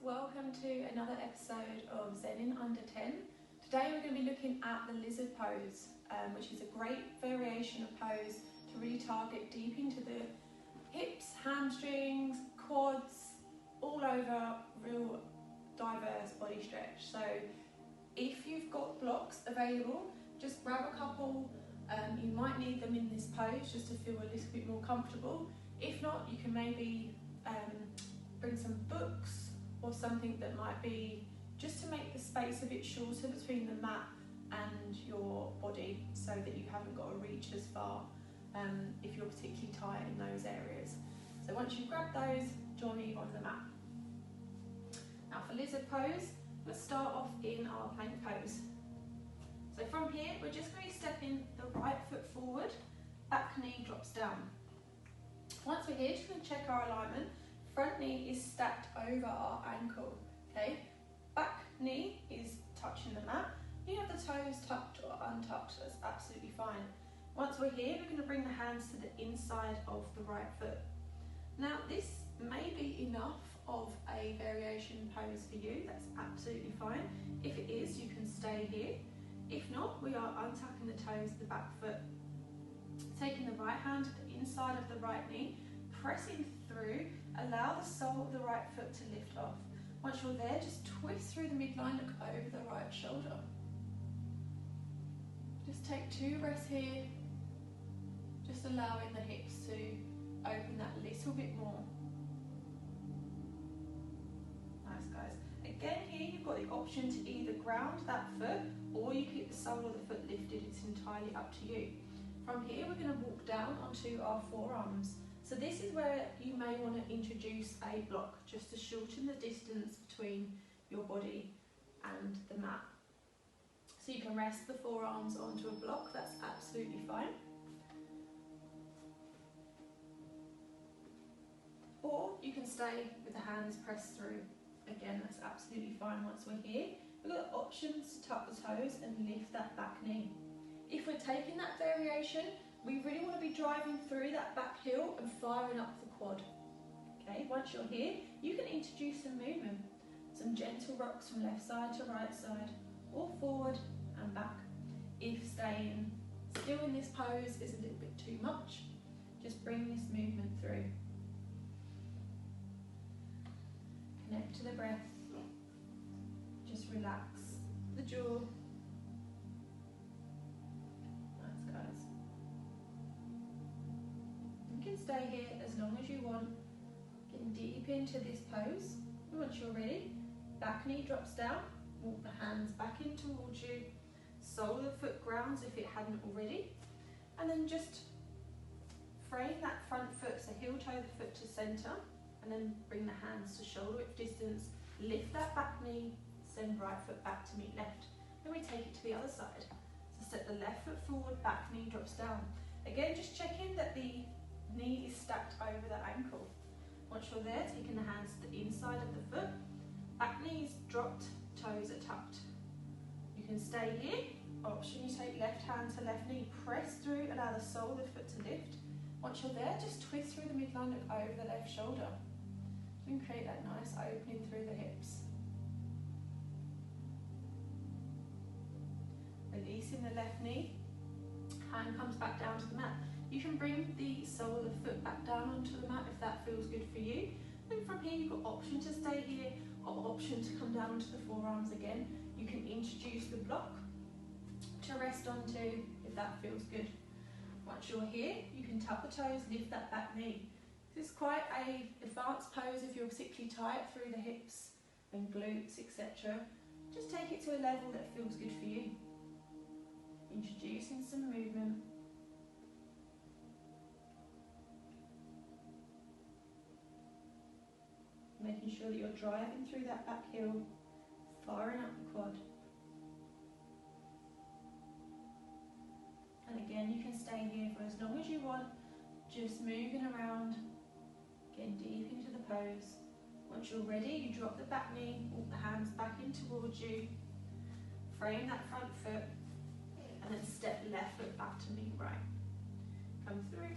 welcome to another episode of Zen in Under 10. Today we're going to be looking at the lizard pose, which is a great variation of pose to really target deep into the hips, hamstrings, quads, all over, real diverse body stretch. So if you've got blocks available, just grab a couple. You might need them in this pose just to feel a little bit more comfortable. If not, you can maybe bring some books or something that might be just to make the space a bit shorter between the mat and your body so that you haven't got to reach as far if you're particularly tight in those areas. So once you've grabbed those, join me on the mat. Now for lizard pose, let's start off in our plank pose. So from here, we're just going to be stepping the right foot forward, back knee drops down. Once we're here, just going to check our alignment. Front knee is stacked over our ankle, okay? Back knee is touching the mat. You have the toes tucked or untucked, that's absolutely fine. Once we're here, we're going to bring the hands to the inside of the right foot. Now, this may be enough of a variation pose for you, that's absolutely fine. If it is, you can stay here. If not, we are untucking the toes of the back foot. Taking the right hand to the inside of the right knee, pressing through, allow the sole of the right foot to lift off. Once you're there, just twist through the midline, look over the right shoulder. Just take 2 breaths here, just allowing the hips to open that little bit more. Nice, guys. Again, here you've got the option to either ground that foot or you keep the sole of the foot lifted. It's entirely up to you. From here, we're going to walk down onto our forearms. So this is where you may want to introduce a block just to shorten the distance between your body and the mat. So you can rest the forearms onto a block, that's absolutely fine. Or you can stay with the hands pressed through. Again, that's absolutely fine once we're here. We've got options to tuck the toes and lift that back knee. If we're taking that variation, we really want to be driving through that back heel and firing up the quad. Okay, once you're here, you can introduce some movement. Some gentle rocks from left side to right side, or forward and back. If staying still in this pose is a little bit too much, just bring this movement through. Connect to the breath. Just relax the jaw. Nice, guys. You can stay here as long as you want, getting deep into this pose. Once you're ready, back knee drops down, walk the hands back in towards you, sole of the foot grounds if it hadn't already, and then just frame that front foot, so heel toe the foot to centre, and then bring the hands to shoulder width distance, lift that back knee, send right foot back to meet left. Then we take it to the other side. So step the left foot forward, back knee drops down. Again, just checking that the knee is stacked over the ankle. Once you're there, taking the hands to the inside of the foot, back knees dropped, toes are tucked. You can stay here. Option, you take left hand to left knee, press through, allow the sole of the foot to lift. Once you're there, just twist through the midline, look over the left shoulder. You can create that nice opening through the hips. Releasing the left knee, hand comes back down to the mat. You can bring the sole of the foot back down onto the mat if that feels good for you. And from here you've got option to stay here or option to come down onto the forearms again. You can introduce the block to rest onto if that feels good. Once you're here, you can tuck the toes, lift that back knee. This is quite an advanced pose if you're particularly tight through the hips and glutes, etc. Just take it to a level that feels good for you. Introducing some movement. Making sure that you're driving through that back heel, firing up the quad. And again, you can stay here for as long as you want, just moving around, getting deep into the pose. Once you're ready, you drop the back knee, walk the hands back in towards you, frame that front foot, and then step left foot back to meet right. Come through.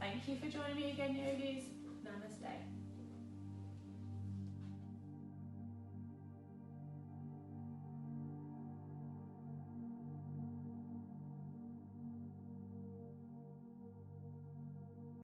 Thank you for joining me again, yogis. Namaste.